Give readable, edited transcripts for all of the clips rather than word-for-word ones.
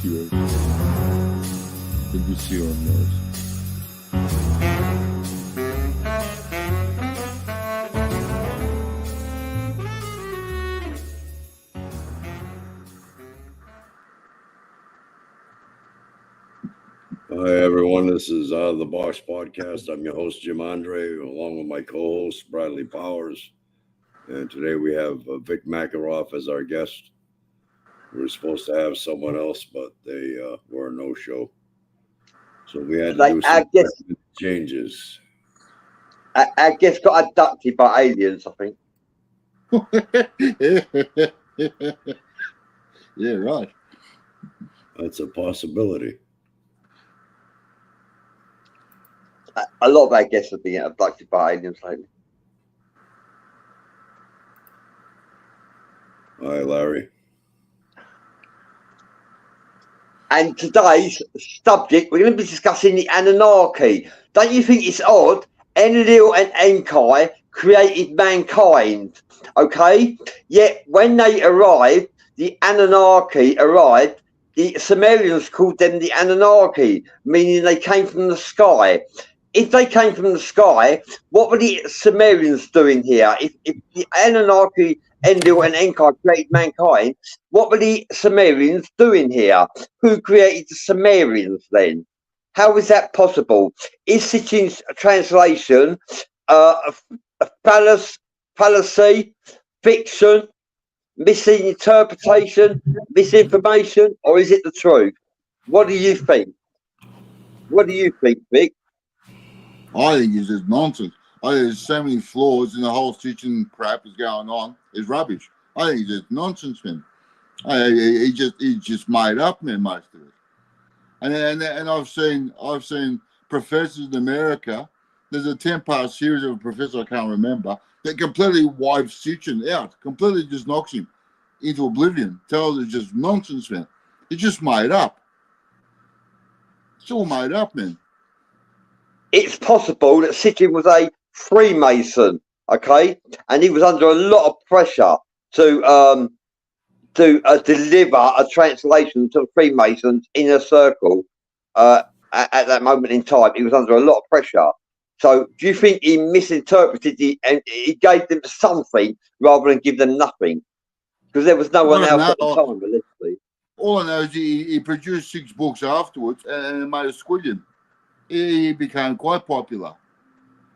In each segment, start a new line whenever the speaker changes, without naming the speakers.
kilos. Bendiciones.
Hi, everyone. This is Out of the Box Podcast. I'm your host, Jim Andre, along with my co-host, Bradley Powers. And today we have Vic Makaroff as our guest. We were supposed to have someone else, but they were a no-show. So we had to do some changes.
I guess got abducted by aliens, I think.
Yeah, right.
That's a possibility.
A lot of our guests have been abducted by aliens lately.
Hi, Larry.
And today's subject, we're going to be discussing the Anunnaki. Don't you think it's odd? Enlil and Enki created mankind, okay? Yet when they arrived, the Anunnaki arrived, the Sumerians called them the Anunnaki, meaning they came from the sky. If they came from the sky, what were the Sumerians doing here? If the Anunnaki, Enlil and Enki created mankind, what were the Sumerians doing here? Who created the Sumerians then? How is that possible? Is Sitchin's translation a fallacy, fiction, misinterpretation, misinformation, or is it the truth? What do you think? What do you think, Vic?
I think it's just nonsense. I think there's so many flaws in the whole Sitchin crap is going on. It's rubbish. I think it's just nonsense, man. He just made up, man, most of it. And I've seen professors in America. There's a 10-part series of a professor I can't remember that completely wipes Sitchin out, completely just knocks him into oblivion. Tells it's just nonsense, man. It's just made up. It's all made up, man.
It's possible that Sitchin was a Freemason, okay, and he was under a lot of pressure to deliver a translation to the Freemasons in a circle at that moment in time. He was under a lot of pressure. So do you think he misinterpreted and he gave them something rather than give them nothing? Because there was no one else at the time, allegedly.
All I know is he produced 6 books afterwards and it made a squillion. He became quite popular.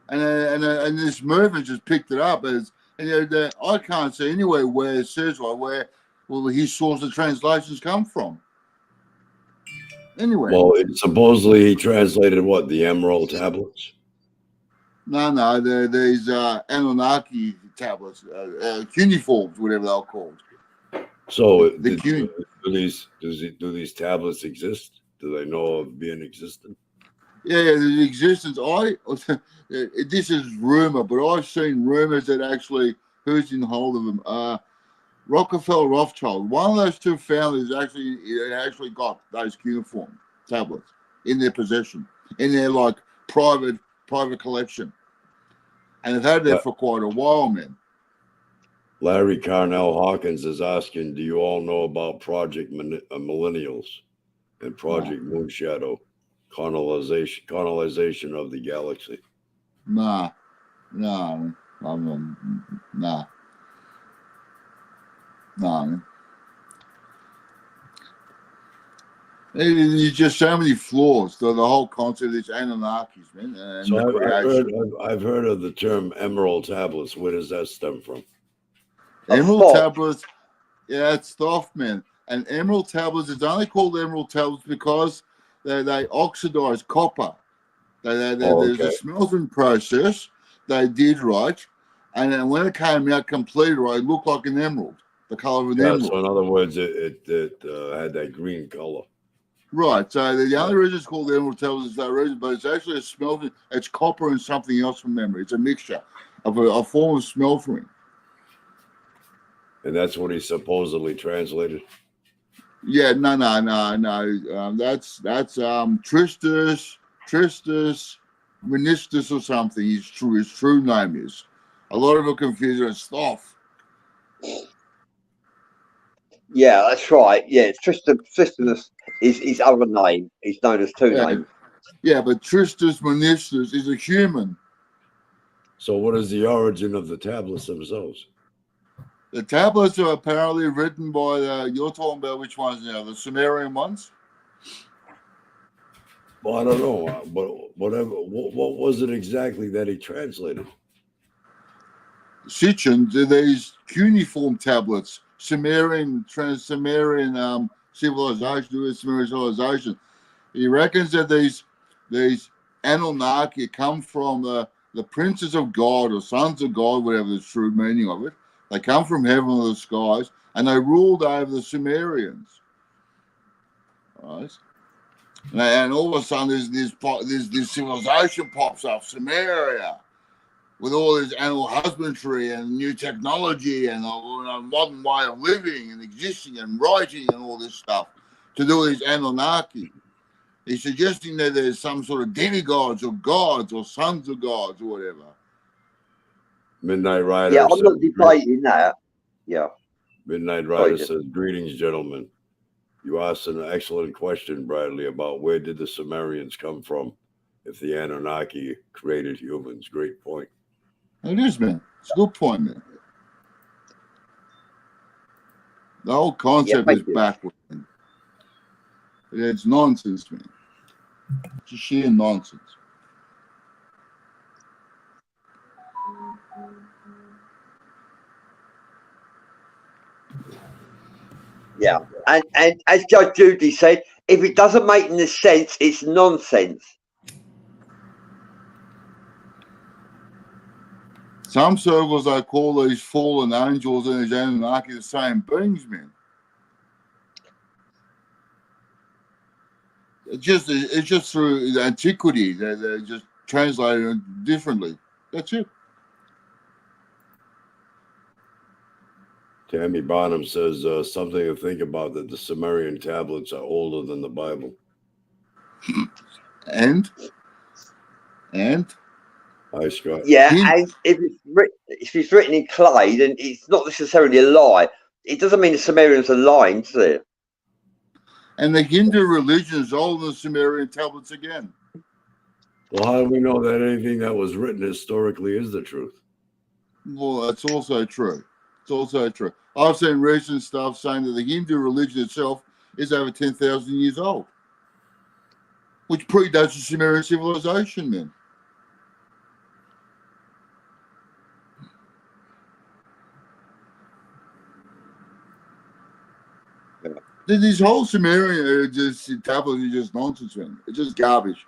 And this movement just picked it up as, I can't see anywhere where it says where his source of translations come from. Anyway.
Well, supposedly he translated what, the Emerald Tablets?
No, there's Anunnaki tablets, cuneiforms, whatever they're called.
So
The cune.
do these tablets exist? Do they know of being existent?
Yeah, the existence. This is rumor, but I've seen rumors that actually who's in hold of them. Rockefeller Rothschild. One of those two founders actually got those cuneiform tablets in their possession, in their like private collection, and they've had that for quite a while, man.
Larry Carnell Hawkins is asking, do you all know about Project Millennials and Project Moonshadow, colonization of the galaxy?
Nah, man. There's just so many flaws to the whole concept of these Anunnakis, man. And
So
the creation.
I've heard of the term emerald tablets. Where does that stem from?
Emerald tablets, yeah, it's stuff, man. And emerald tablets, it's only called emerald tablets because they oxidize copper. There's a smelting process they did right, and then when it came out completed right, it looked like an emerald, the color of an emerald.
So in other words, it had that green color.
Right. So the only reason it's called emerald tablets is that reason, but it's actually a smelting. It's copper and something else from memory. It's a mixture of a form of smelting.
And that's what he supposedly translated.
Yeah, no. That's Tristus Menistus or something. His true name is. A lot of it confused with stuff.
Yeah, that's right. Yeah, Tristan is his other name. He's known as two names.
Yeah, but Tristus Menistus is a human.
So what is the origin of the tablets themselves?
The tablets are apparently written by you're talking about which ones now? The Sumerian ones?
Well, I don't know, but whatever. What was it exactly that he translated?
Sitchin, these cuneiform tablets, Sumerian civilization, Sumerian civilization. He reckons that these Anunnaki come from the princes of God or sons of God, whatever the true meaning of it. They come from heaven or the skies, and they ruled over the Sumerians. Right? And all of a sudden, this civilization pops up, Sumeria, with all this animal husbandry and new technology and a modern way of living and existing and writing and all this stuff to do with these Anunnaki. He's suggesting that there's some sort of demigods or gods or sons of gods or whatever.
Midnight Rider.
Yeah, I'm not debating that. Yeah.
Midnight Rider says, greetings, gentlemen. You asked an excellent question, Bradley, about where did the Sumerians come from if the Anunnaki created humans. Great point.
It is, man. It's a good point, man. The whole concept is backward, man. It's nonsense, man. Just sheer nonsense.
Yeah, and as Judge Judy said, if it doesn't make any sense, it's nonsense.
Some circles they call these fallen angels and these Anunnaki the same beings, man. It's just through the antiquity that they're just translated differently. That's it.
Tammy Bonham says something to think about, that the Sumerian tablets are older than the Bible.
And?
Hi, Scott.
Yeah, and if it's written in clay, then it's not necessarily a lie. It doesn't mean the Sumerians are lying, does it?
And the Hindu religion is older than the Sumerian tablets again.
Well, how do we know that anything that was written historically is the truth?
Well, that's also true. It's also true. I've seen recent stuff saying that the Hindu religion itself is over 10,000 years old, which predates the Sumerian civilization, man. This whole Sumerian tablets is just nonsense, man. It's just garbage.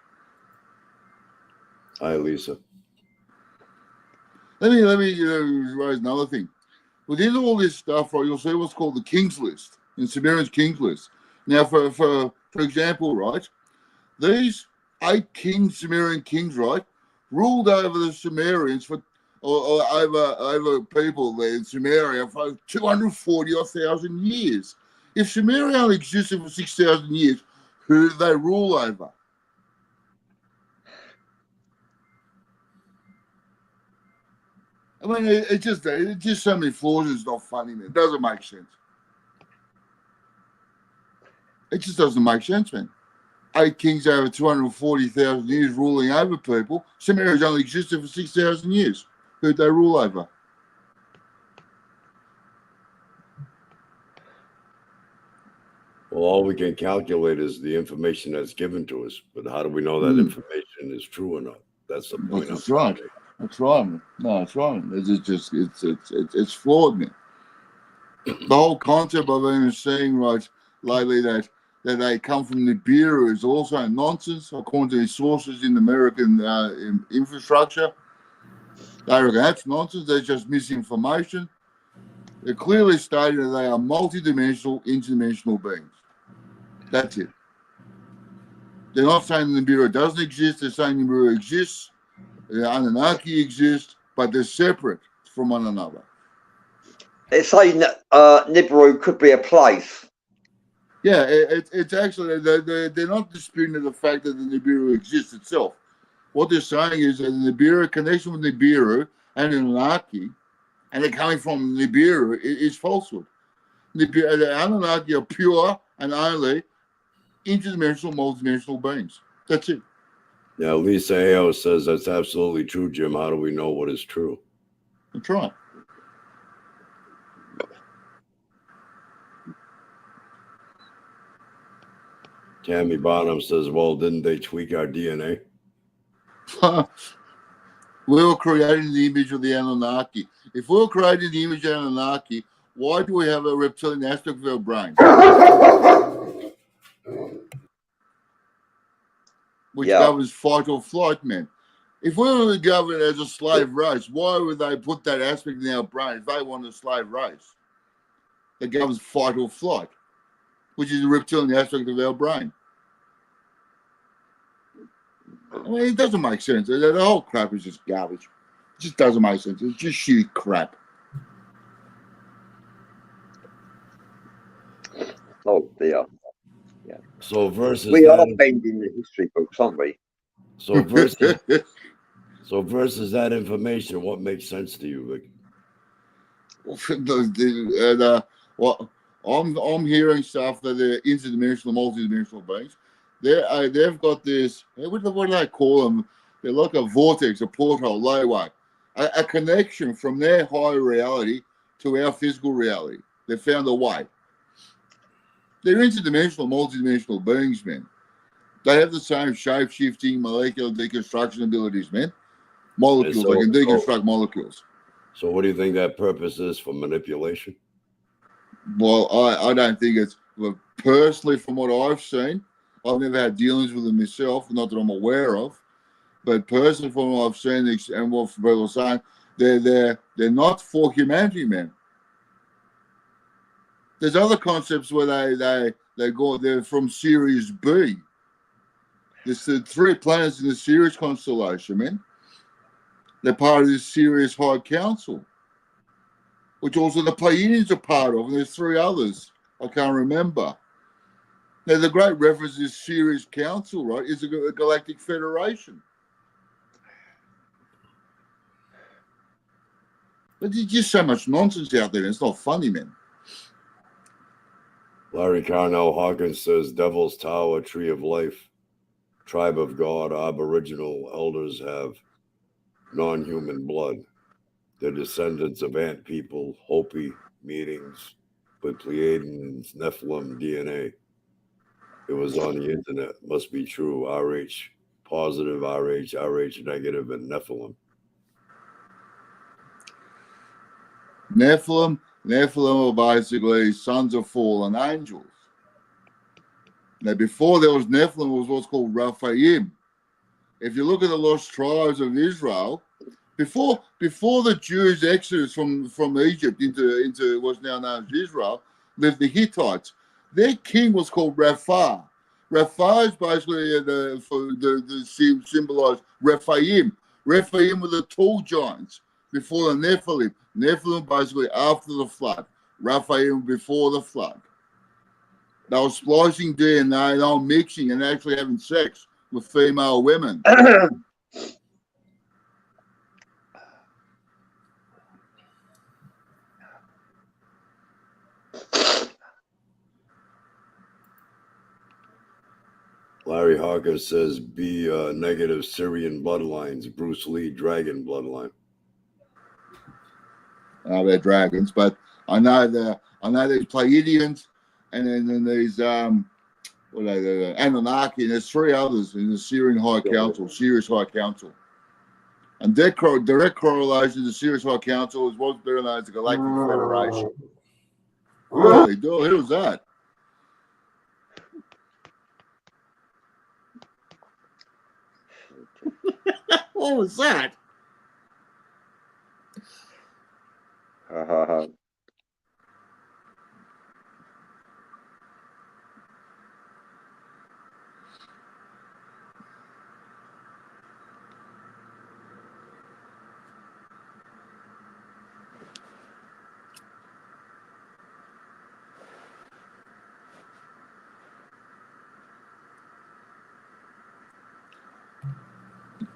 Hi, Lisa.
Let me raise another thing. Within all this stuff, right, you'll see what's called the King's List, in Sumerian's King's List. Now, for example, right, these 8 Sumerian kings, right, ruled over the Sumerians or over people there in Sumeria for 240 or 1,000 years. If Sumeria only existed for 6,000 years, who did they rule over? I mean, it's just so many flaws. It's not funny, man. It doesn't make sense. It just doesn't make sense, man. 8 kings over 240,000 years ruling over people. Sumeria's only existed for 6,000 years. Who'd they rule over?
Well, all we can calculate is the information that's given to us. But how do we know that information is true or not? That's the point.
That's right. That's right, man. No, that's right. It's flawed, man. The whole concept of even saying right lately that they come from Nibiru is also nonsense, according to the sources in American infrastructure. They reckon that's nonsense. They're just misinformation. They're clearly stating that they are multidimensional, interdimensional beings. That's it. They're not saying the Nibiru doesn't exist. They're saying Nibiru exists. The Anunnaki exist, but they're separate from one another.
They're saying that Nibiru could be a place.
Yeah, it's actually, they're not disputing the fact that the Nibiru exists itself. What they're saying is that the Nibiru, connection with Nibiru and Anunnaki, and they're coming from Nibiru, is falsehood. The Anunnaki are pure and only interdimensional, multidimensional beings. That's it.
Yeah, Lisa Ayo says that's absolutely true, Jim. How do we know what is true?
That's right.
Tammy Bonham says, well, didn't they tweak our DNA?
We were creating the image of the Anunnaki. If we were creating the image of the Anunnaki, why do we have a reptilian aspect of our brain? Which governs fight or flight, man. If we were governed as a slave race, why would they put that aspect in our brain if they want a slave race that governs fight or flight, which is the reptilian aspect of our brain? I mean, it doesn't make sense. The whole crap is just garbage. It just doesn't make sense. It's just shitty crap.
Oh dear. Yeah.
So versus
we are bending the history books, aren't we?
So versus that information, what makes sense to you, Vic?
Well, I'm hearing stuff that they're interdimensional, multidimensional beings. They've got this. What do they call them? They're like a vortex, a portal, layaway, a connection from their higher reality to our physical reality. They found a way. They're interdimensional, multidimensional beings, man. They have the same shape-shifting, molecular deconstruction abilities, man. Molecules, they can deconstruct molecules.
So what do you think that purpose is for manipulation?
Well, I don't think it's, personally from what I've seen, I've never had dealings with them myself, not that I'm aware of, but personally from what I've seen and what people are saying, they're not for humanity, man. There's other concepts where they're from Sirius B. There's the 3 planets in the Sirius constellation, man. They're part of this Sirius High Council, which also the Pleiadians are part of, and there's 3 others I can't remember. Now, the great reference is Sirius Council, right? It's a galactic federation. But there's just so much nonsense out there, and it's not funny, man.
Larry Carnell Hawkins says, Devil's Tower, Tree of Life, Tribe of God, Aboriginal elders have non-human blood. They're descendants of ant people, Hopi meetings with Pleiadians, Nephilim DNA. It was on the internet. Must be true. RH positive, RH negative, and Nephilim.
Nephilim are basically sons of fallen angels. Now, before there was Nephilim, was what's called Raphaim. If you look at the lost tribes of Israel, before the Jews' exodus from Egypt into what's now known as Israel, lived the Hittites. Their king was called Rapha. Rapha is basically the symbolized Rephaim. Rephaim were the tall giants before the Nephilim. Nephilim basically after the flood. Rephaim before the flood. They were splicing DNA, they were mixing and actually having sex with female women.
Larry Hawkins says B negative Syrian bloodlines, Bruce Lee dragon bloodline.
They're dragons, but I know there's Pleiadians, and then there's what are they, Anunnaki, and there's three others in the Syrian High Council, Sirius High Council. And direct correlation to the Sirius High Council is what's better known as the Galactic Federation. Really, dude, who was that? What was that?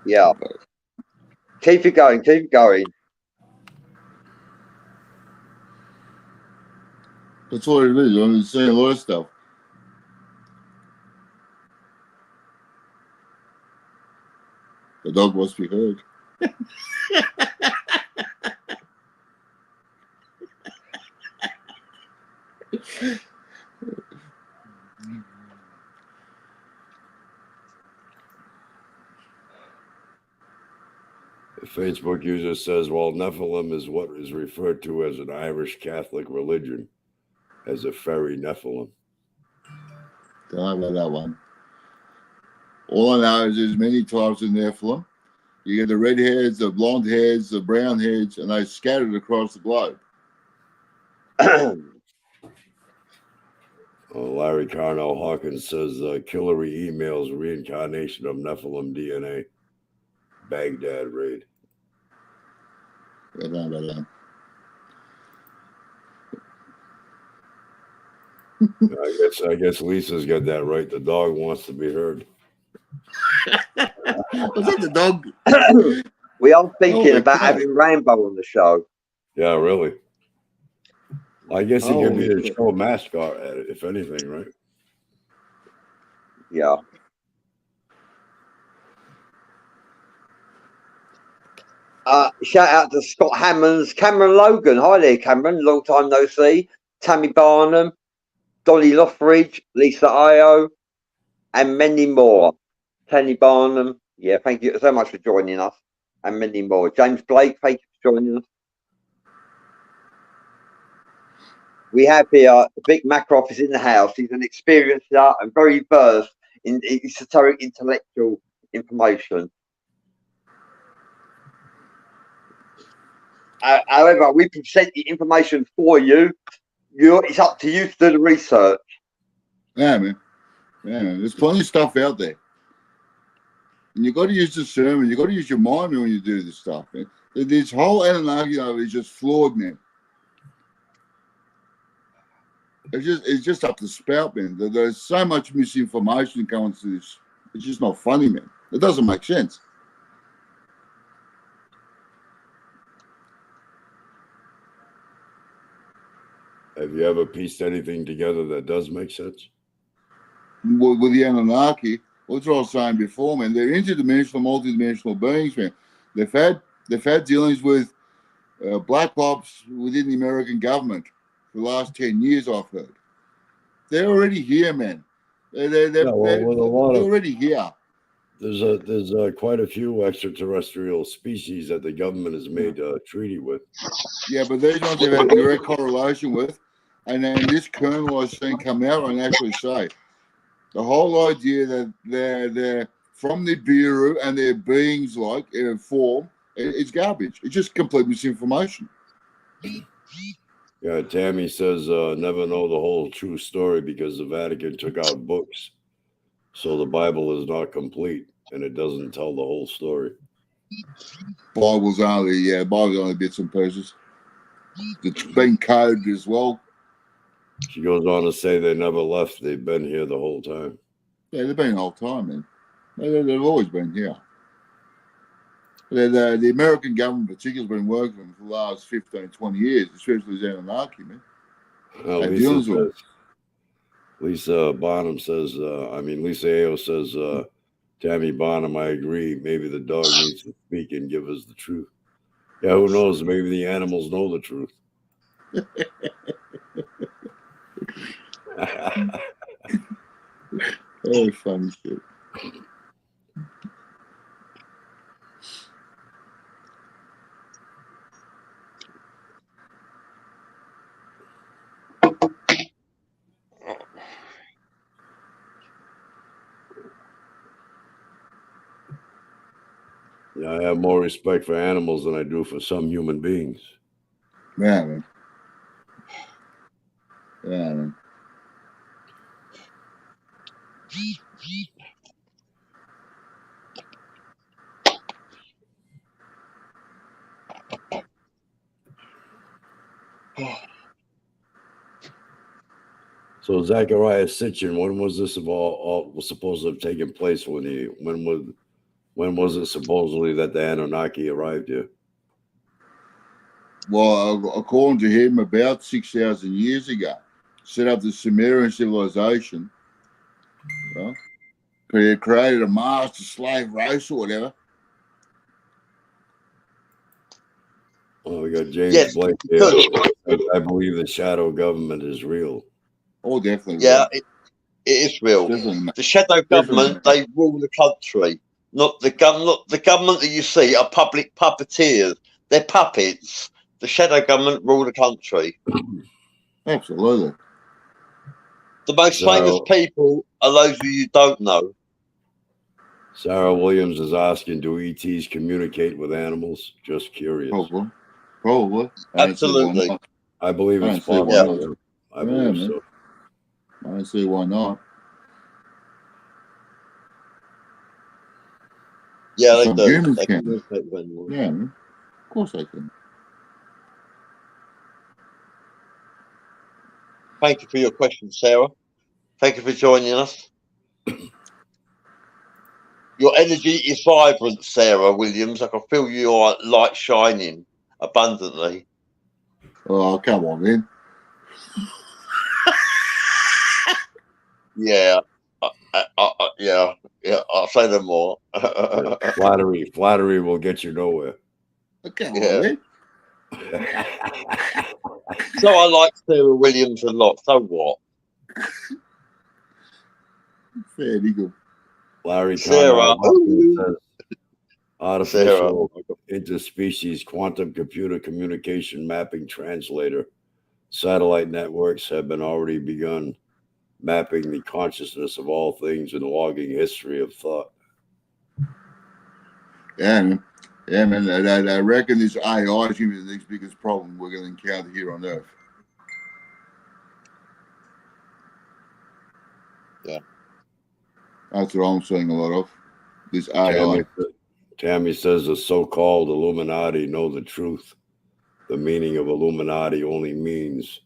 Yeah. Keep it going. Keep it going.
That's what it is. I'm saying a lot of stuff. The dog must be heard.
A Facebook user says, well, Nephilim is what is referred to as an Irish Catholic religion as a fairy Nephilim.
Don't know about that one. All I know is there's many types of Nephilim. You get the red heads, the blonde heads, the brown heads, and they're scattered across the globe.
Larry Carnell Hawkins says, Killery emails reincarnation of Nephilim DNA. Baghdad raid.
I don't know about
that. I guess Lisa's got that right. The dog wants to be heard.
Was that the dog?
We are thinking about having Rainbow on the show.
Yeah, really. I guess he could be the show mascot at it, if anything, right?
Yeah. Shout out to Scott Hammonds, Cameron Logan. Hi there, Cameron. Long time no see. Tammy Barnum, Dolly Lothridge, Lisa Io, and many more. Tammy Barnum. Yeah, thank you so much for joining us. And many more. James Blake, thank you for joining us. We have here Vic Macroff is in the house. He's an experiencer and very versed in esoteric intellectual information. However, we present the information for you. It's up to you to do the research.
Yeah, man. Yeah, there's plenty of stuff out there. And you've got to use discernment. You've got to use your mind when you do this stuff, man. This whole Anunnaki is just flawed, man. It's just up to spout, man. There's so much misinformation coming to this. It's just not funny, man. It doesn't make sense.
Have you ever pieced anything together that does make sense?
With the Anunnaki, what's what I was saying before, man. They're interdimensional, multidimensional beings, man. They've had dealings with black ops within the American government for the last 10 years, I've heard. They're already here, man. They're already here.
There's quite a few extraterrestrial species that the government has made a treaty with.
Yeah, but these ones they've had direct correlation with. And then this colonel I've seen come out and actually say the whole idea that they're from the Bureau and they're beings like in a form It's garbage. It's just complete misinformation.
Yeah, Tammy says never know the whole true story because the Vatican took out books. So the Bible is not complete and it doesn't tell the whole story.
Bible's only bits and pieces. It's been coded as well.
She goes on to say they never left. They've been here the whole time.
Yeah, they've been the whole time, man. They've always been here. The American government particularly has been working with them for the last 15, 20 years, especially as Anunnaki, man.
Lisa Bonham says, Lisa Ayo says, Tammy Bonham, I agree. Maybe the dog needs to speak and give us the truth. Yeah, who knows? Maybe the animals know the truth.
Oh, funny shit.
Yeah, I have more respect for animals than I do for some human beings.
Yeah, man. Yeah, man.
So Zachariah Sitchin, when was this all was supposed to have taken place? When was it supposedly that the Anunnaki arrived here?
Well, according to him, about 6,000 years ago, set up the Sumerian civilization. Well, created a master slave race or whatever.
Oh, we got James Blake here. I believe the shadow government is real.
Oh, definitely.
Yeah, it is real.
Definitely.
The shadow government, they rule the country. Not the government that you see are public puppeteers. They're puppets. The shadow government rule the country.
Absolutely.
The most famous people are those who you don't know.
Sarah Williams is asking, do ETs communicate with animals? Just curious.
Probably.
Absolutely.
I believe it's possible. I believe so.
I don't see why not.
Yeah, they do.
Humans
they
can.
communicate with animals.
Yeah, man. Of course they can.
Thank you for your question, Sarah. Thank you for joining us. Your energy is vibrant, Sarah Williams. I can feel your light shining abundantly.
Oh, come on, man.
Yeah. Yeah. I'll say no more.
Flattery will get you nowhere.
Come on, man.
So I like Sarah Williams a lot. So what?
Fairly good.
Larry
Sarah.
says artificial interspecies quantum computer communication mapping translator satellite networks have been already begun mapping the consciousness of all things and logging history of thought.
Yeah, man. Yeah, man. I reckon this AI is going to be the next biggest problem we're going to encounter here on Earth.
Yeah.
That's what I'm seeing a lot of. This AI.
Tammy says the so-called Illuminati know the truth. The meaning of Illuminati only means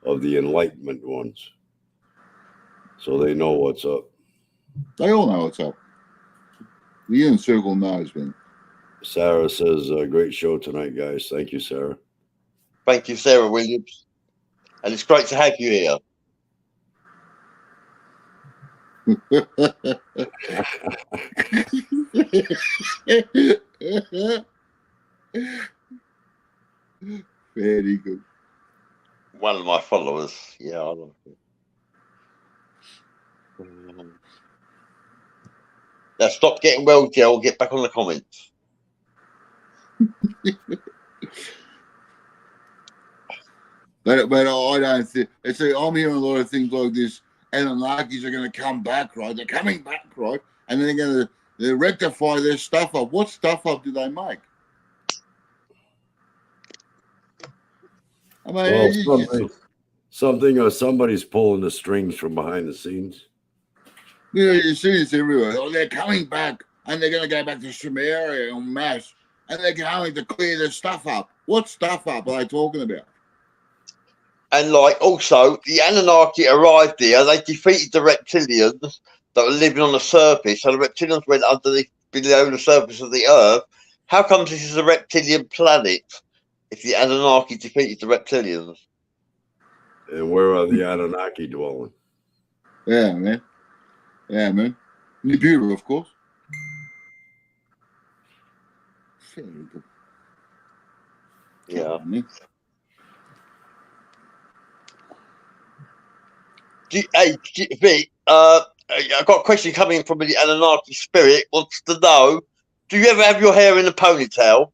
of the Enlightenment ones. So they know what's up.
They all know what's up. The inner circle knows, man.
Sarah says, great show tonight, guys. Thank you, Sarah.
Thank you, Sarah Williams. And it's great to have you here.
Very good.
One of my followers. Yeah, I like it. Now stop getting well, Gel. Get back on the comments.
But I don't think. I'm hearing a lot of things like this. Anunnakis are going to come back, right? They're coming back, right? And then they're going to rectify their stuff up. What stuff up do they make? I mean,
Well, something or somebody's pulling the strings from behind the scenes.
you see this everywhere. Oh, they're coming back, and they're going to go back to Samaria en masse, and they're going to clear their stuff up. What stuff up are they talking about?
And like also, the Anunnaki arrived there. They defeated the reptilians that were living on the surface. So the reptilians went below the surface of the Earth. How come this is a reptilian planet if the Anunnaki defeated the reptilians?
And where are the Anunnaki dwelling?
Yeah, man. Yeah, man. Nibiru, of course. Very good.
Yeah.
Man.
Vic, I've got a question coming from the Anunnaki spirit. Wants to know: do you ever have your hair in a ponytail?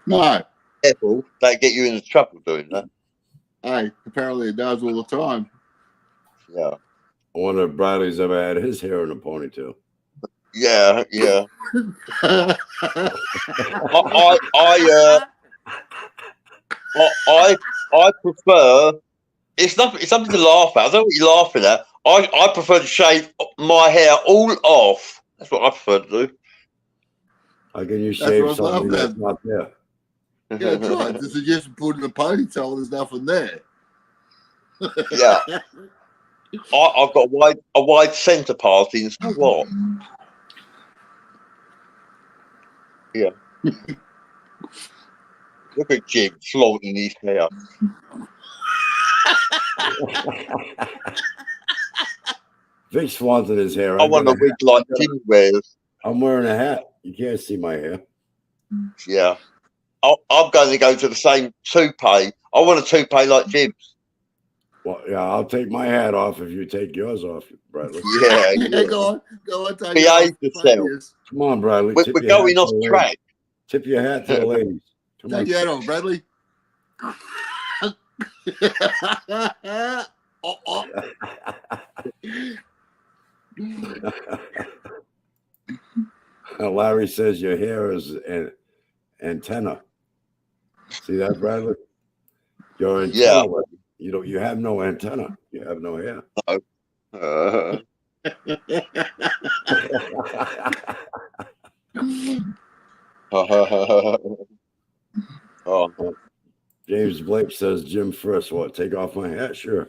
No.
Careful, don't get you into trouble doing that.
Hey, apparently it does all the time.
Yeah.
I wonder if Bradley's ever had his hair in a ponytail.
Yeah. I prefer. It's something to laugh at. I don't know what you're laughing at. I prefer to shave my hair all off. That's what I prefer to do.
How can you shave
what I
something
love,
that's not there?
Yeah, that's right. This is just putting a ponytail. There's nothing there.
Yeah. I've got a wide centre parting. So what? Yeah. Look at Jim flaunting his hair.
Vic's flaunting his hair.
I want a wig like Jim wears.
I'm wearing a hat. You can't see my hair.
Yeah. I'm going to go to the same toupee. I want a toupee like Jim's.
Well, yeah, I'll take my hat off if you take yours off, Bradley.
Yeah.
Go on, take
Behave
it off.
yourself.
Come on, Bradley.
We're going off track.
Tip your hat to the ladies. Come
Take
on.
your hat off, Bradley.
Larry says your hair is an antenna. See that, Bradley? Your antenna. Yeah. You have no antenna. You have no hair. James Blake says Jim first. What? Take off my hat? Sure.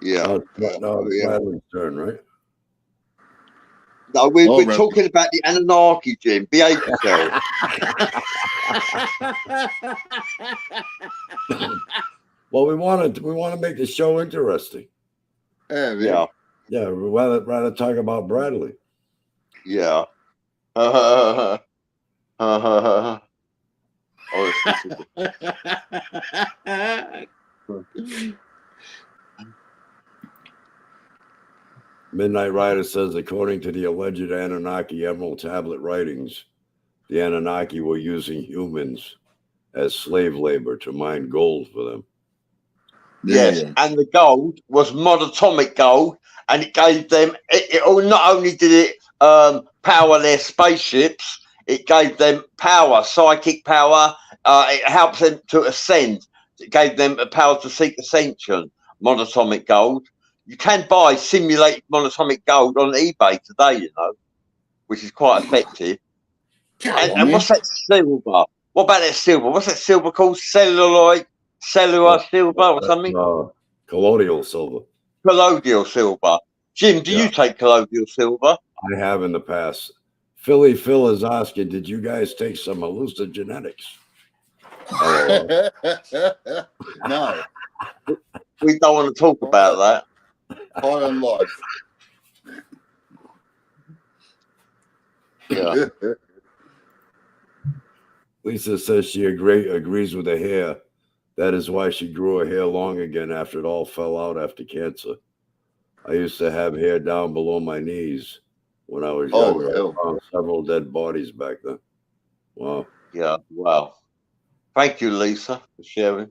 Yeah.
No, it's Bradley's turn, right?
No, we're talking about the Anunnaki, Jim. Behave yourself.
Well, we want to make the show interesting.
Yeah.
Yeah, we'd rather talk about Bradley.
Yeah.
Midnight Rider says, according to the alleged Anunnaki Emerald Tablet writings, the Anunnaki were using humans as slave labor to mine gold for them.
Yes, and the gold was monatomic gold, and it gave them. It not only did it power their spaceships, it gave them power, psychic power. It helped them to ascend. It gave them a power to seek ascension. Monatomic gold. You can buy simulated monatomic gold on eBay today, you know, which is quite effective. And what's that silver? What about that silver? What's that silver called? Cellular silver or something?
Colloidal silver.
Colloidal silver. Jim, do you take colloidal silver?
I have in the past. Philly Phil is asking, did you guys take some hallucinogenetics?
No.
We don't want to talk about that.
High on life.
Yeah.
Lisa says she agrees with the hair. That is why she grew her hair long again after it all fell out after cancer. I used to have hair down below my knees when I was younger. I found several dead bodies back then. Wow.
Yeah, wow. Thank you, Lisa, for sharing.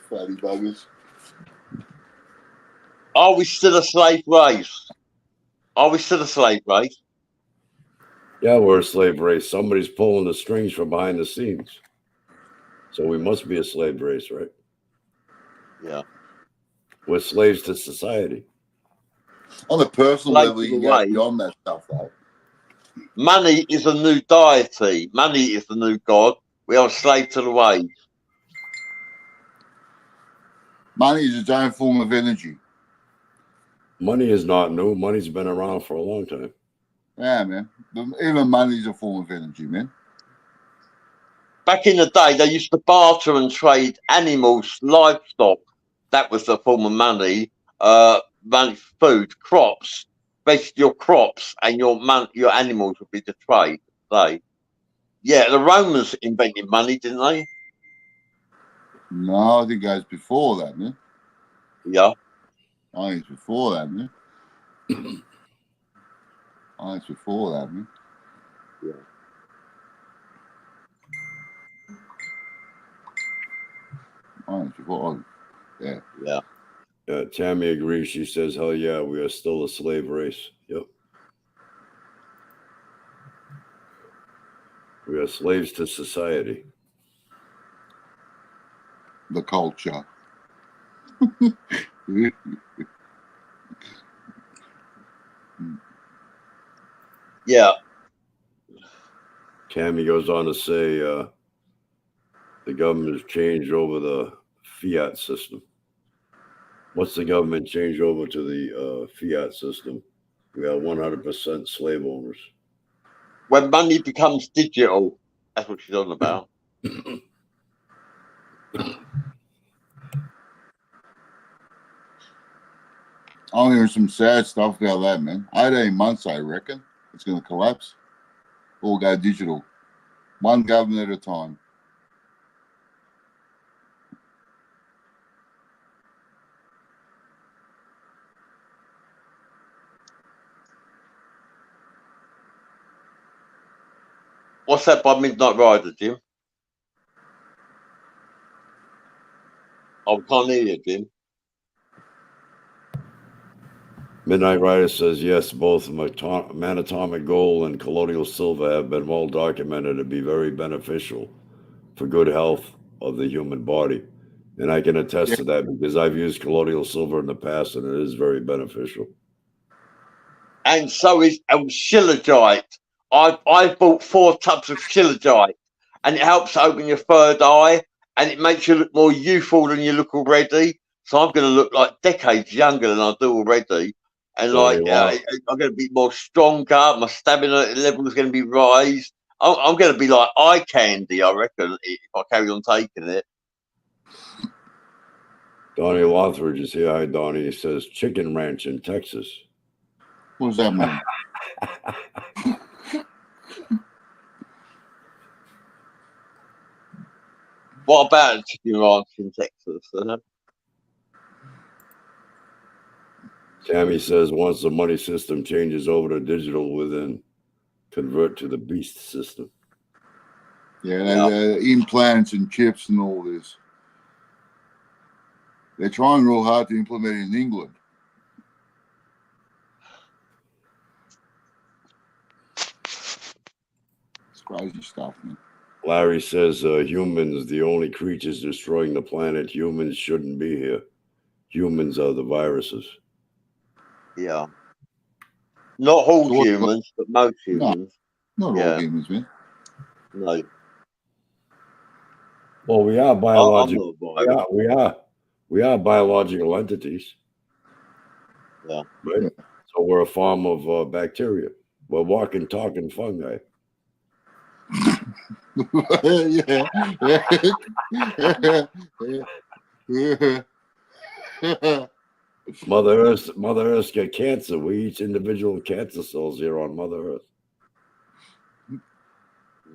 Fatty buggers.
Are we still a slave race? Are we still a slave race?
Yeah, we're a slave race. Somebody's pulling the strings from behind the scenes. So we must be a slave race, right?
Yeah.
We're slaves to society.
On a personal
Slave
level,
to
you can
the
go
wage.
beyond that stuff, though.
Money is a new deity. Money is the new god. We are a slave to the wage.
Money is its own form of energy.
Money is not new. Money's been around for a long time.
Yeah, man. Even money is a form of energy, man.
Back in the day, they used to barter and trade animals, livestock. That was the form of money. Money, food, crops. Basically, your crops and your animals would be the trade. Yeah, the Romans invented money, didn't they?
No, I think it goes before that, man.
Yeah.
I think it's before that, man. I think it's before that, man.
Yeah.
I think it's before. Yeah.
Yeah.
Tammy agrees. She says, hell yeah, we are still a slave race. Yep. We are slaves to society.
The culture.
Yeah.
Tammy goes on to say the government has changed over the fiat system. Once the government changed over to the fiat system, we are 100% slave owners.
When money becomes digital, that's what she's on about.
I'm hearing some sad stuff about that, man. 18 months, I reckon. It's going to collapse. All go digital. One government at a time.
What's that by Midnight Rider, Jim? I can't hear you, Jim.
Midnight Rider says, yes, both Manatomic Gold and Colloidal Silver have been well documented to be very beneficial for good health of the human body. And I can attest to that because I've used Colloidal Silver in the past and it is very beneficial.
And so is shilajite. I've bought 4 tubs of shilajite and it helps open your third eye and it makes you look more youthful than you look already. So I'm going to look like decades younger than I do already. And I'm going to be more stronger. My stamina level is going to be raised. I'm going to be like eye candy, I reckon, if I carry on taking it.
Donnie Lothridge is here. Hi, Donnie. He says Chicken Ranch in Texas.
What does that mean?
What about a chicken ranch in Texas?
Tammy says once the money system changes over to digital, we'll then convert to the beast system.
Yeah, implants and chips and all this. They're trying real hard to implement it in England. It's crazy stuff, man.
Larry says humans, the only creatures destroying the planet. Humans shouldn't be here. Humans are the viruses.
Yeah. Not all humans, but most humans.
Not all humans, man.
No.
Well, we are biological. We are biological entities.
Yeah.
Right? So we're a form of bacteria. We're walking, talking fungi. Mother Earth's got cancer. We each individual cancer cells here on Mother Earth.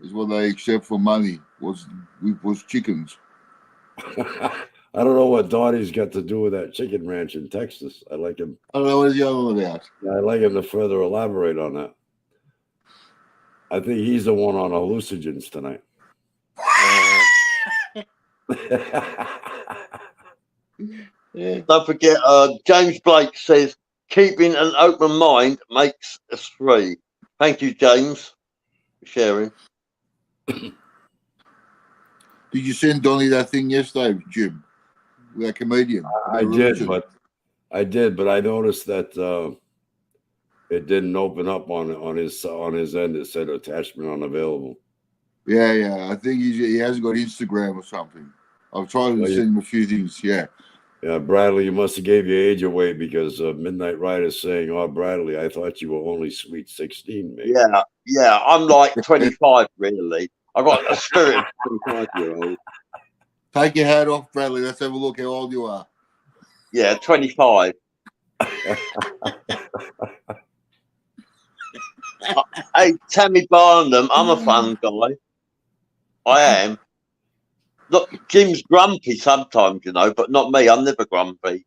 Is what they accept for money was chickens.
I I don't know what Donnie's got to do with that chicken ranch in Texas. I like him.
I don't know what he's yelling about.
I'd like him to further elaborate on that. I think he's the one on hallucinogens tonight.
Don't forget, James Blake says, keeping an open mind makes us free. Thank you, James, for sharing.
Did you send Donnie that thing yesterday, Jim? With that comedian?
I did, but I noticed that it didn't open up on his end. It said attachment unavailable.
Yeah. I think he hasn't got Instagram or something. I've tried to send him a few things. Yeah.
Yeah, Bradley, you must have gave your age away because Midnight Rider is saying, "Oh, Bradley, I thought you were only sweet 16, mate."
Yeah, I'm like 25, really. I got a spirit of 25-year-old.
Take your hat off, Bradley. Let's have a look how old you are.
Yeah, 25. Hey, Tammy Barnum, I'm a fun guy. I am. Look, Jim's grumpy sometimes, but not me. I'm never grumpy.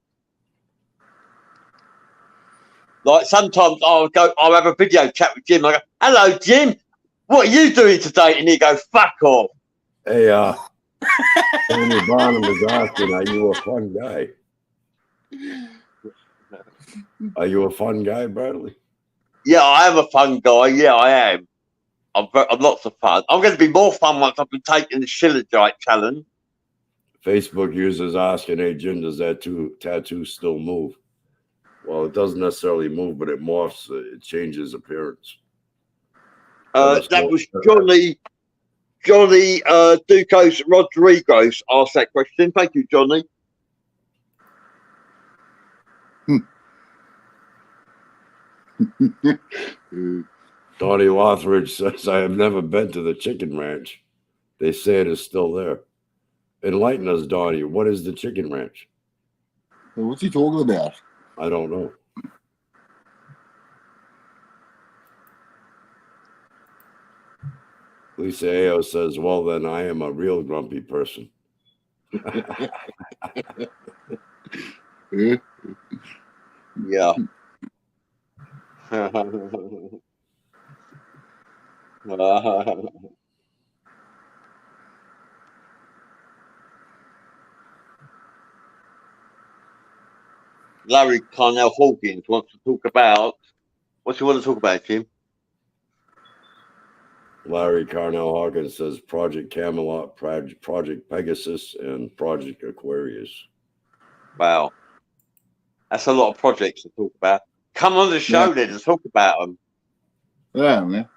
Like sometimes I'll have a video chat with Jim. I go, "Hello, Jim. What are you doing today?" And he go, "Fuck off."
Hey, Tammy Barnum is asking, "Are you a fun guy?" Are you a fun guy, Bradley?
Yeah, I am a fun guy. Yeah, I am. I'm lots of fun. I'm going to be more fun once I've been taking the Shillerite challenge.
Facebook users asking, "Hey, Jim, does that tattoo still move?" Well, it doesn't necessarily move, but it morphs. It changes appearance.
That was Johnny Ducos Rodriguez asked that question. Thank you, Johnny.
Donnie Lothridge says, "I have never been to the chicken ranch. They say it is still there." Enlighten us, Donnie. What is the chicken ranch?
What's he talking about?
I don't know. Lisa Ao says, "Well, then I am a real grumpy person."
Yeah. Larry Carnell Hawkins wants to talk about. What do you want to talk about, Jim?
Larry Carnell Hawkins says Project Camelot, Project Pegasus, and Project Aquarius.
Wow. That's a lot of projects to talk about. Come on the show then and talk about them.
Yeah, man.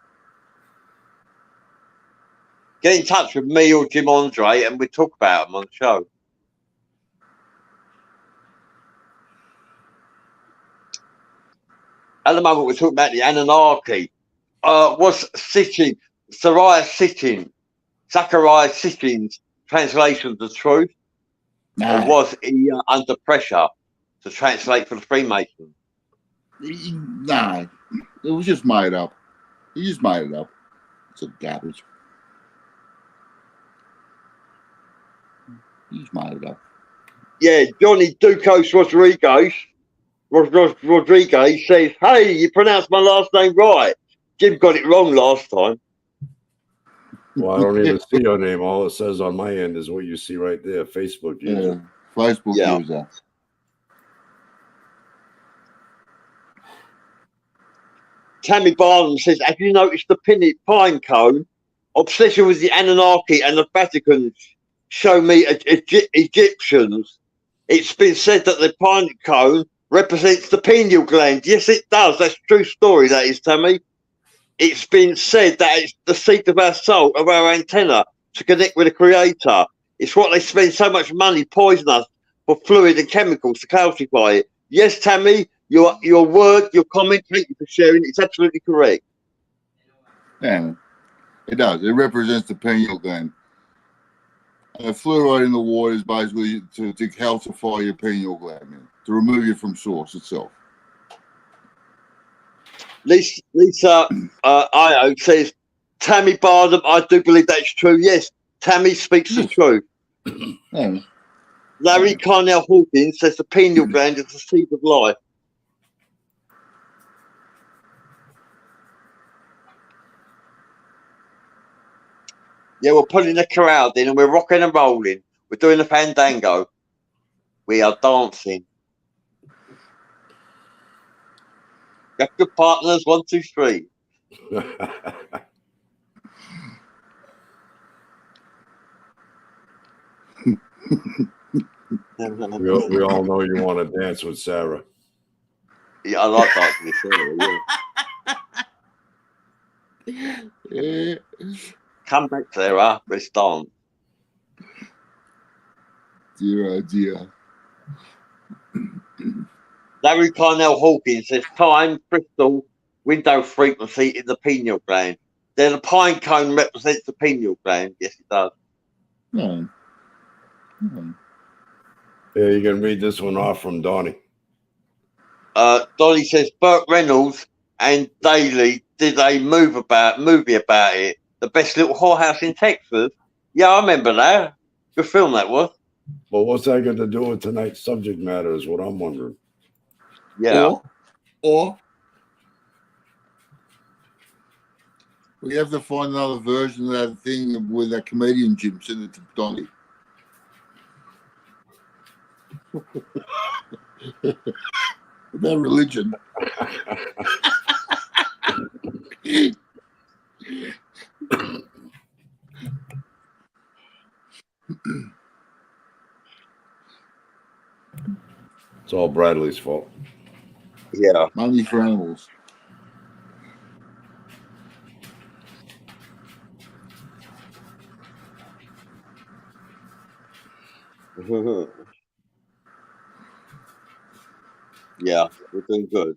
Get in touch with me or Jim Andre and we talk about them on the show. At the moment, we're talking about the Anunnaki. Was Zachariah Sitchin's translation of the truth? Or was he under pressure to translate for the Freemasons?
Nah, it was just made up. He just made it up. It's a garbage. He just made it up.
Yeah, Johnny Ducos Rodriguez says, "Hey, you pronounced my last name right. Jim got it wrong last time."
Well, I don't even see your name. All it says on my end is what you see right there. Facebook user.
Facebook user.
Tammy Barnum says, "Have you noticed the pine cone? Obsession with the Anunnaki and the Vatican show me Egyptians. It's been said that the pine cone represents the pineal gland." Yes, it does. That's a true story, that is, Tammy. It's been said that it's the seat of our soul, of our antenna, to connect with the Creator. It's what they spend so much money poisoning us for fluid and chemicals to calcify it. Yes, Tammy, your word, your comment, thank you for sharing. It's absolutely correct.
Yeah, it does. It represents the pineal gland. Fluoride in the water is basically to calcify your pineal gland, man, to remove it from source itself.
Lisa Io says, "Tammy Barnum, I do believe that's true." Yes, Tammy speaks the truth.
Yeah.
Larry Carnell Hawkins says the pineal gland is the seed of life. Yeah, we're pulling the crowd in and we're rocking and rolling. We're doing the fandango. We are dancing. Got good partners, 1, 2, 3.
we all know you want to dance with Sarah.
Yeah, I like dancing with Sarah, yeah. Come back, Sarah. Let's dance.
Dear, oh dear.
Larry Carnell Hawkins says time, crystal, window frequency in the pineal gland. Then the pine cone represents the pineal gland. Yes, it does.
No. No.
Yeah, you can read this one off from Donnie.
Donnie says Burt Reynolds and Daly did a movie about it. The Best Little Whorehouse in Texas. Yeah, I remember that. Good film that was.
Well, what's that got to do with tonight's subject matter is what I'm wondering.
Yeah.
Or we have to find another version of that thing with that comedian Jim sent it to Donnie. About religion.
It's all Bradley's fault.
Yeah.
Money for animals.
Yeah, we're doing good.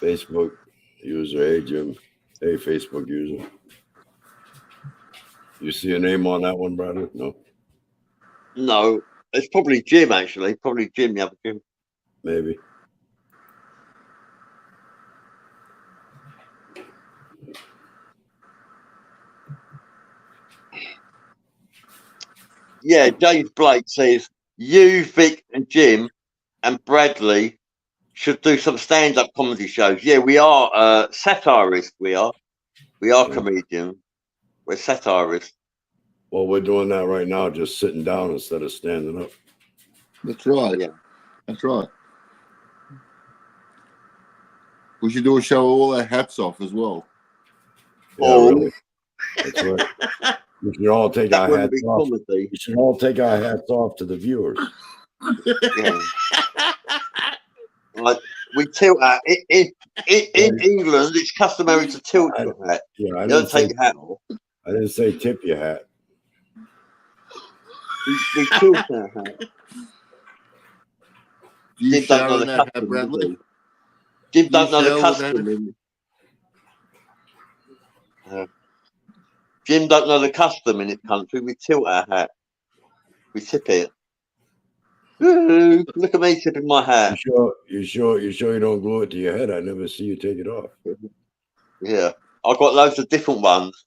Facebook user, hey Jim. Hey, Facebook user. You see a name on that one, Bradley? No?
No, it's probably Jim, actually. Probably Jim, the other Jim.
Maybe.
Yeah, James Blake says you, Vic, and Jim and Bradley should do some stand-up comedy shows. Yeah, we are satirists. We are comedians. We're satirists.
Well, we're doing that right now, just sitting down instead of standing up.
That's right.
Yeah.
That's right. We should do a show with all our hats off as well.
Yeah, really. That's right. We should all take
That
our
wouldn't
hats
be
off.
comedy.
We should all take our hats off to the viewers.
Yeah. Like we tilt our in England, it's customary to tilt your hat.
Yeah,
You don't take your hat off.
I didn't say tip your hat.
We tilt our hat.
Do you
Jim don't know
shower in
the
that hat,
custom,
Bradley?
does he? Jim don't know the
shower with
custom. Jim don't know the custom in this country. We tilt our hat. We tip it. Ooh, look at me tipping my hat.
You sure you don't glue it to your head? I never see you take it off.
Yeah, I've got loads of different ones.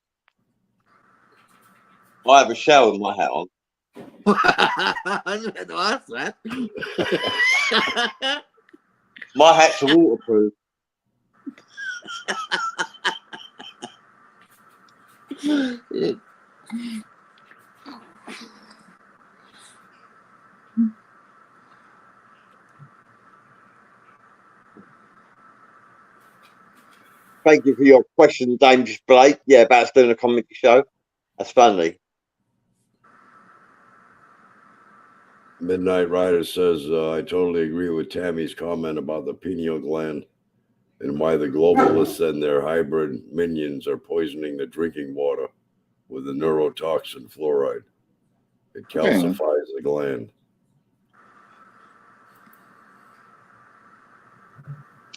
I have a shower with my hat on.
I just had to ask that.
My hats are waterproof. Thank you for your question, James Blake. Yeah, about us doing a comedy show. That's funny.
Midnight Rider says, I totally agree with Tammy's comment about the pineal gland and why the globalists and their hybrid minions are poisoning the drinking water with the neurotoxin fluoride. It calcifies the gland.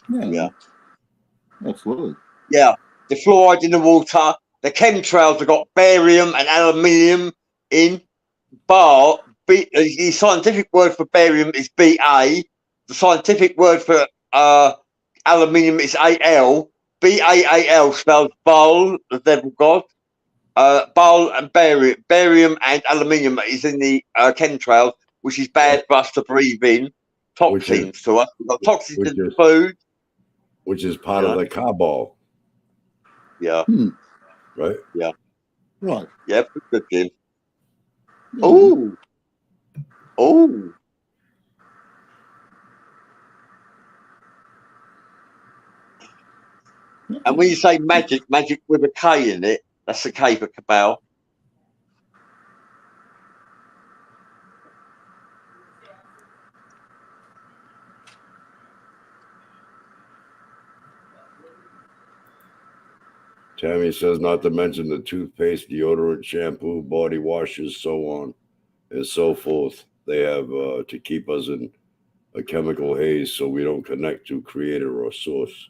Yeah.
Absolutely.
Yeah, the fluoride in the water. The chemtrails have got barium and aluminium in. The scientific word for barium is Ba. The scientific word for aluminium is Al. Baal spells Baal, the devil god. Baal and barium and aluminium is in the chemtrails. which is bad for us to breathe in. Toxins to us. We've got toxins in the food.
Which is part of the cabal.
Yeah.
Right?
Yeah.
Right.
Yeah, good, Jim.
Yeah.
Oh. Oh. And when you say magic with a K in it, that's the K for cabal.
Tammy says not to mention the toothpaste, deodorant, shampoo, body washes, so on and so forth. They have to keep us in a chemical haze so we don't connect to creator or source.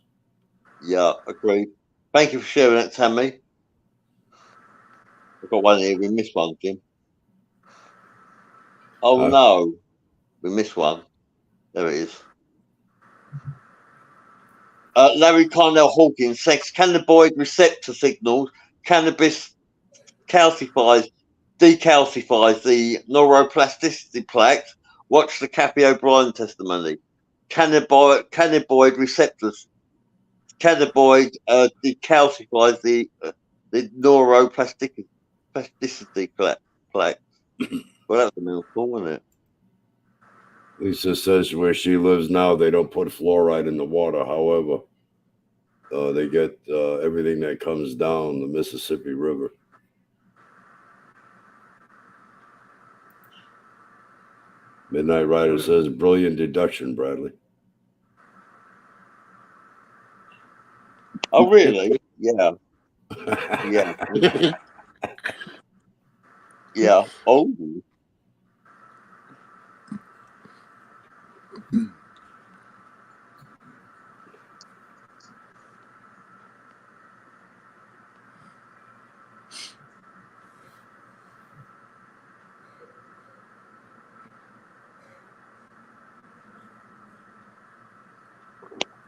Yeah, agreed. Thank you for sharing that, Tammy. We've got one here. We missed one, Jim. Oh, no. We missed one. There it is. Larry Carnell Hawkins says cannabinoid receptor signals. Cannabis decalcifies the neuroplasticity plaques. Watch the Kathy O'Brien testimony. Cannabinoid receptors. Cannabinoid decalcifies the neuroplasticity plaques. Well, that's a mouthful, wasn't it?
Lisa says where she lives now, they don't put fluoride in the water. However, they get everything that comes down the Mississippi River. Midnight Rider says, brilliant deduction, Bradley.
Oh, really? Yeah. Yeah. Yeah. Oh.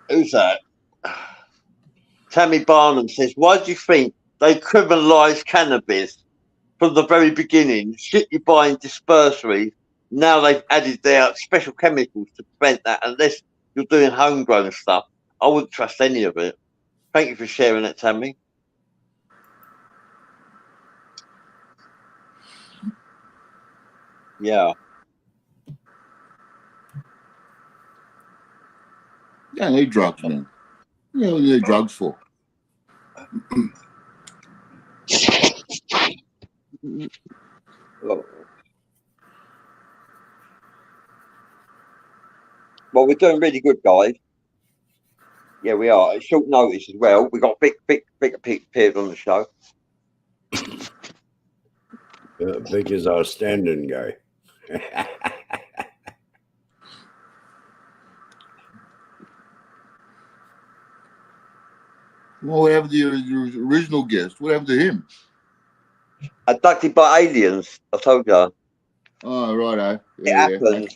Who's that? Tammy Barnum says, why do you think they criminalised cannabis from the very beginning? Shit you buy in dispensaries, now they've added their special chemicals to prevent that, unless you're doing homegrown stuff. I wouldn't trust any of it. Thank you for sharing that, Tammy. Yeah.
Yeah, they drugs, man. You know what they drugs for?
Well, we're doing really good, guys. Yeah, we are. At short notice as well. We got big appeared on the show.
Vic is our stand-in guy.
Well, what happened to your original guest? What happened to him?
Abducted by aliens, I told you.
Oh, righto.
It happened.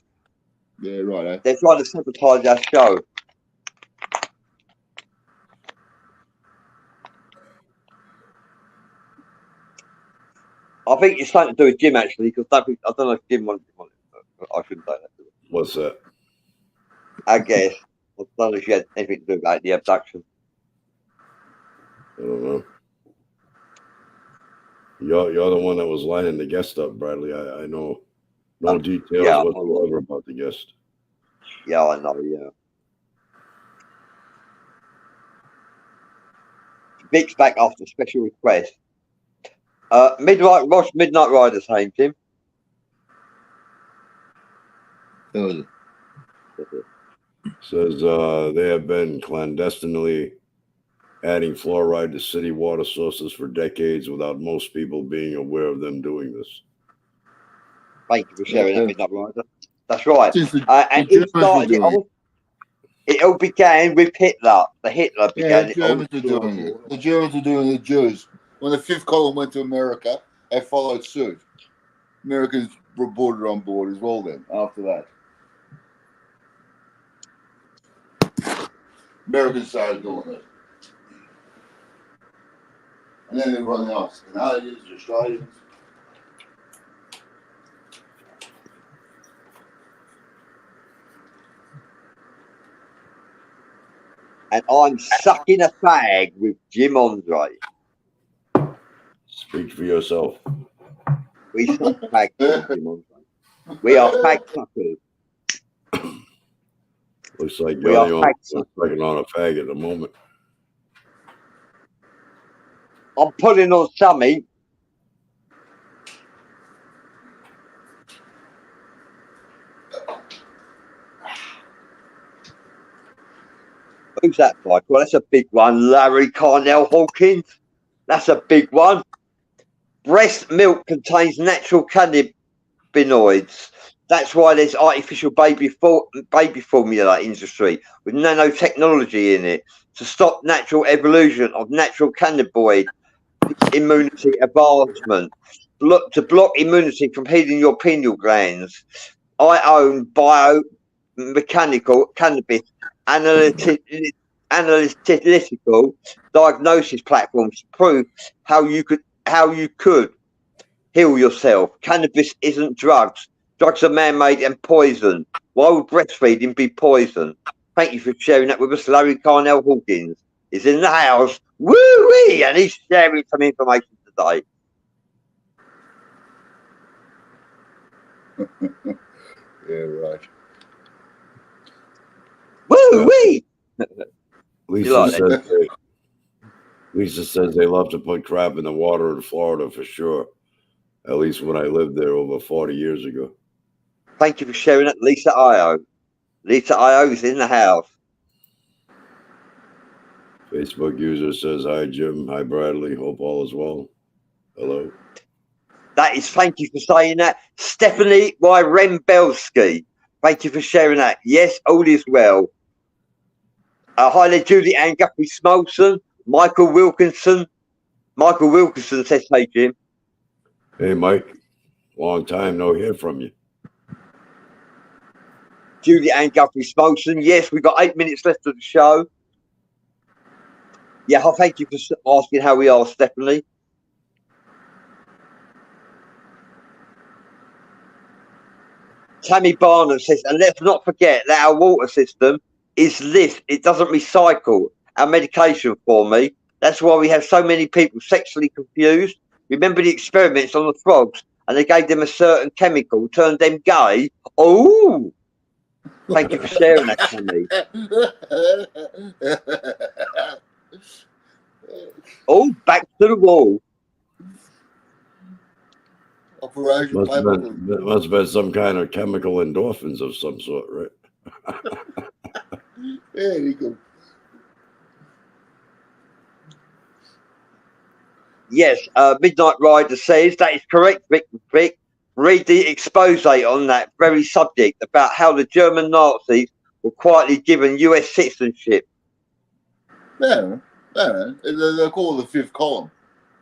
Yeah, righto.
They're trying to sabotage our show. I think it's something to do with Jim, actually, because I don't know if Jim wanted it. I shouldn't say that.
What's that?
I guess. I don't know if you had anything to do with the abduction.
I don't know. You're the one that was lining the guest up, Bradley. I know no details whatsoever about the guest.
Yeah, I know, yeah. Vic's back after special request. Midnight Rider saying, Jim.
Says they have been clandestinely adding fluoride to city water sources for decades without most people being aware of them doing this.
Thank you for sharing that, Midnight Rider. That's right. And
it started it all.
It all began with Hitler. Hitler began
it all. The Germans are doing it. The Germans are doing the Jews. When the fifth column went to America, they followed suit. Americans were boarded on board as well then, after that. Americans started doing it. And then everyone else, Canadians, Australians.
And I'm sucking a fag with Jim Andre.
Speak for yourself.
We suck fags with Jim Andre. We are fag suckers.
Looks like
We
you're
are
the only
fag
one
suckers.
sucking on a fag at the moment.
I'm pulling on something. Who's that, Mike? Well, that's a big one. Larry Carnell Hawkins. That's a big one. Breast milk contains natural cannabinoids. That's why there's artificial baby formula industry with nanotechnology in it to stop natural evolution of natural cannabinoid immunity advancement, to block immunity from hitting your pineal glands. I own biomechanical cannabis analytical diagnosis platforms to prove how you could heal yourself. Cannabis isn't drugs. Drugs are man-made and poison. Why would breastfeeding be poison? Thank you for sharing that with us. Larry Carnell Hawkins is in the house. Woo-wee! And he's sharing some information today.
Yeah, right.
Woo-wee!
Lisa says they love to put crap in the water in Florida for sure. At least when I lived there over 40 years ago.
Thank you for sharing that, Lisa Io. Lisa Io is in the house.
Facebook user says, hi, Jim. Hi, Bradley. Hope all is well. Hello.
That is, thank you for saying that. Stephanie Y. Rembelski. Thank you for sharing that. Yes, all is well. Hi there, Julie Ann Guthrie Smolson. Michael Wilkinson. Michael Wilkinson says, hey, Jim.
Hey, Mike. Long time no hear from you.
Julie Ann Guthrie Smolson. Yes, we've got 8 minutes left of the show. Yeah, thank you for asking how we are, Stephanie. Tammy Barnum says, and let's not forget that our water system is lit. It doesn't recycle our medication for me. That's why we have so many people sexually confused. Remember the experiments on the frogs and they gave them a certain chemical, turned them gay. Oh, thank you for sharing that, Tammy. Oh, back to the wall.
Must have been some kind of chemical endorphins of some sort, right?
There you go.
Yes, Midnight Rider says that is correct, Vic. Read the expose on that very subject about how the German Nazis were quietly given US citizenship.
No. They're called the fifth column.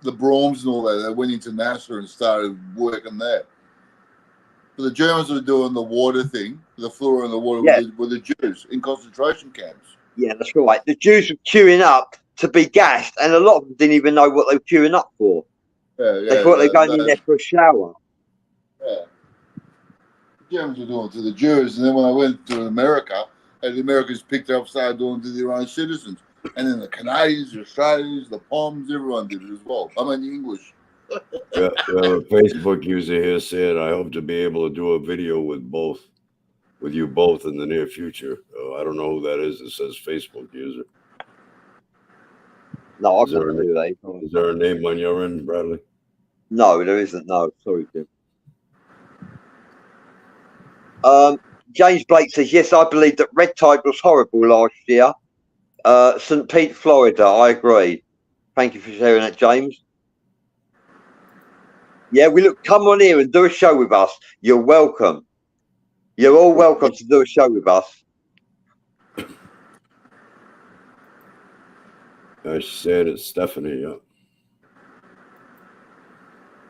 The Brahms and all that. They went into NASA and started working there. But the Germans were doing the water thing, the flora in the water with the Jews in concentration camps.
Yeah, that's right. The Jews were queuing up to be gassed, and a lot of them didn't even know what they were queuing up for. They thought they were going in there for a shower.
Yeah. The Germans were doing it to the Jews, and then when I went to America, the Americans picked up, started doing it to their own citizens. And then the Canadians, the Australians, the Poms, everyone did it as well. I mean, the English.
Yeah, a Facebook user here said, I hope to be able to do a video with you both in the near future. I don't know who that is. It says Facebook user.
No, I can't do that.
Is there a name on your end, Bradley?
No, there isn't. No, sorry, Jim. James Blake says, yes, I believe that red tide was horrible last year. St. Pete, Florida. I agree. Thank you for sharing that, James. Yeah, come on here and do a show with us. You're welcome. You're all welcome to do a show with us.
I said it's Stephanie, yeah.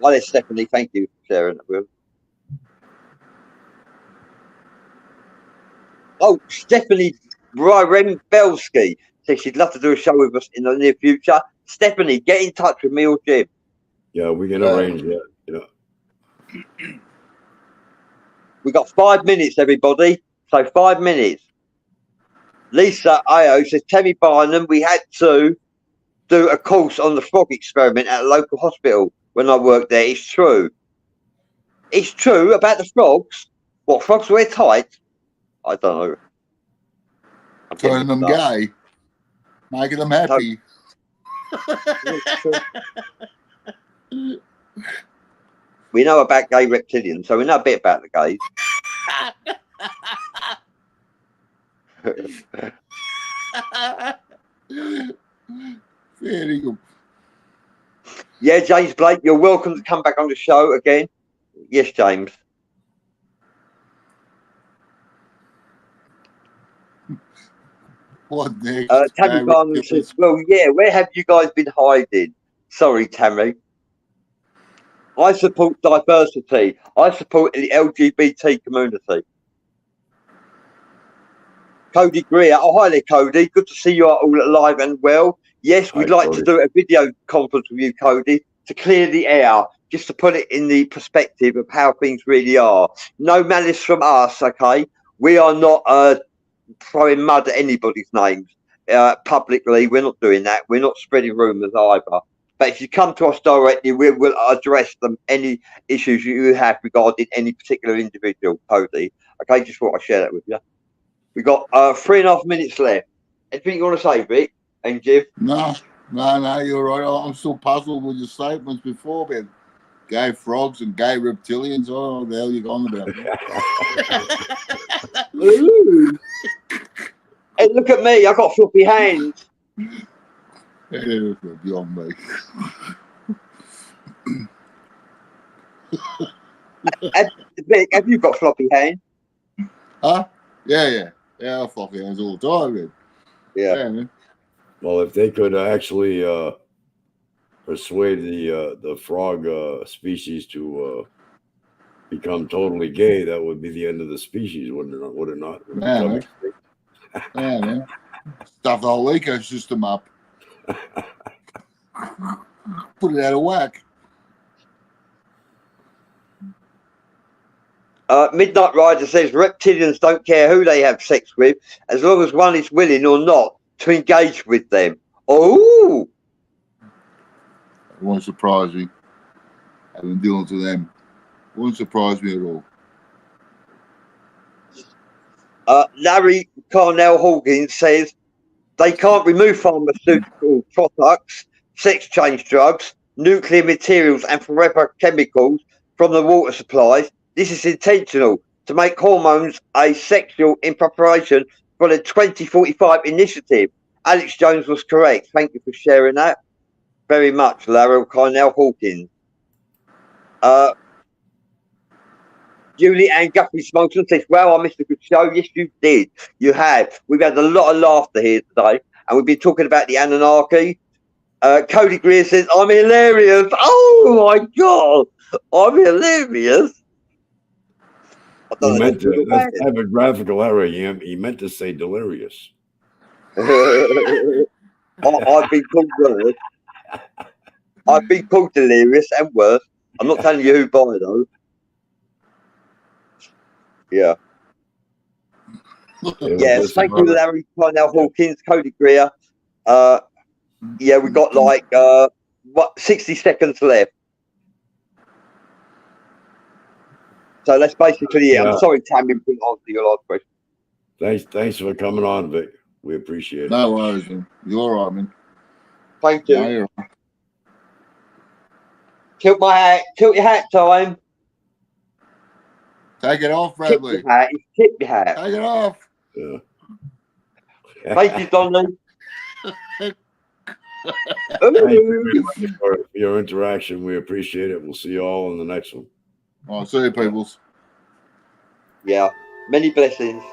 Hi there, Stephanie. Thank you for sharing that with us. Oh, Stephanie Rembelski says she'd love to do a show with us in the near future. Stephanie, get in touch with me or Jim.
Yeah, we can arrange that. Yeah.
We got 5 minutes, everybody. So 5 minutes. Lisa Ayo says, Tammy Barnum, we had to do a course on the frog experiment at a local hospital when I worked there. It's true. It's true about the frogs. What, frogs wear tights? I don't know.
Turning them gay. Making them happy.
We know about gay reptilians, so we know a bit about the gays.
Very good.
Yeah, James Blake, you're welcome to come back on the show again. Yes, James.
What next?
Tammy Barnum says, well, yeah, where have you guys been hiding? Sorry, Tammy. I support diversity. I support the LGBT community. Cody Greer. Oh, hi there, Cody. Good to see you are all alive and well. Yes, we'd like to do a video conference with you, Cody, to clear the air, just to put it in the perspective of how things really are. No malice from us, okay? We are not throwing mud at anybody's names publicly. We're not doing that. We're not spreading rumours either. But if you come to us directly, we will address them, any issues you have regarding any particular individual, Cody. Okay, just thought I'd share that with you. We got 3.5 minutes left. Anything you want to say, Vic and Jiv?
No, you're right. I'm still puzzled with your statements before, man. Gay frogs and gay reptilians. Oh, the hell you going about?
Hey, look at me. I got floppy hands.
Beyond me.
Vic, have you got floppy hands?
Huh? Yeah. Yeah, floppy hands all the time, man.
Yeah.
Man.
Well, if they could actually persuade the frog species to become totally gay, that would be the end of the species, would it not?
Man. Stuff the whole ecosystem up. Put it out of whack.
Midnight Rider says reptilians don't care who they have sex with as long as one is willing or not to engage with them. Oh,
It won't surprise me. I've been dealing to them. It won't surprise me at all.
Larry Carnell Hawkins says they can't remove pharmaceutical products, sex change drugs, nuclear materials, and forever chemicals from the water supplies. This is intentional to make hormones asexual in preparation for the 2045 initiative. Alex Jones was correct. Thank you for sharing that very much, Larry Carnell Hawkins. Julie Ann Guthrie Smolton says, well, I missed a good show. Yes, you did. You have. We've had a lot of laughter here today, and we've been talking about the Anunnaki. Cody Greer says, I'm hilarious. Oh, my God. I'm hilarious.
He meant to, that's typographical error. He meant to say delirious.
I've been called worse. I've been called delirious and worse. I'm not telling you who by though. Yeah. Yes, thank you, Larry Parnell Hawkins, Cody Greer. Yeah, we got like 60 seconds left. So that's basically it. I'm sorry, Tammy, bring on to your last question.
Thanks for coming on, Vic. We appreciate it.
No worries, man. You're all right, man.
Thank you.
No, you're right.
Tilt my hat. Tilt your hat time.
Take it off, Bradley.
Tip your hat. Tip your hat.
Take it off.
Yeah.
Thank you, Donald.
Thank you for your interaction. We appreciate it. We'll see you all in the next one.
All right, see you, peoples.
Yeah. Many blessings.